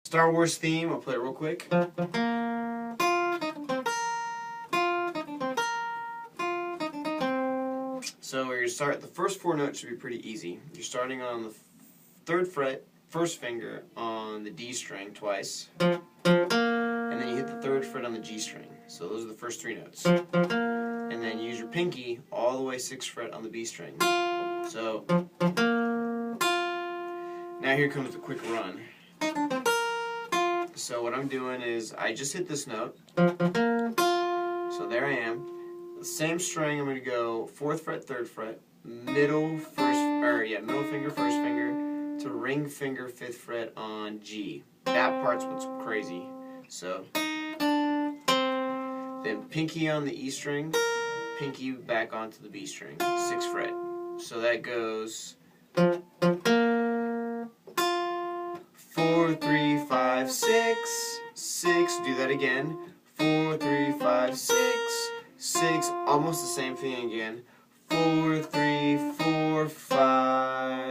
Star Wars theme, I'll play it real quick. So where you start, the first 4 notes should be pretty easy. You're starting on the 3rd fret, 1st finger on the D string twice, and then you hit the 3rd fret on the G string. So those are the first 3 notes. And then use your pinky all the way 6th fret on the B string. So now here comes the quick run. So what I'm doing is I just hit this note. So there I am. The same string, I'm going to go 4th fret, 3rd fret, middle finger, 1st finger, to ring finger, 5th fret on G. That part's what's crazy. So then pinky on the E string, pinky back onto the B string, 6th fret. So that goes 4, 3, 5, 6, 6. Do that again. 4, 3, 5, 6, 6. Almost the same thing again. 4, 3, 4, 5.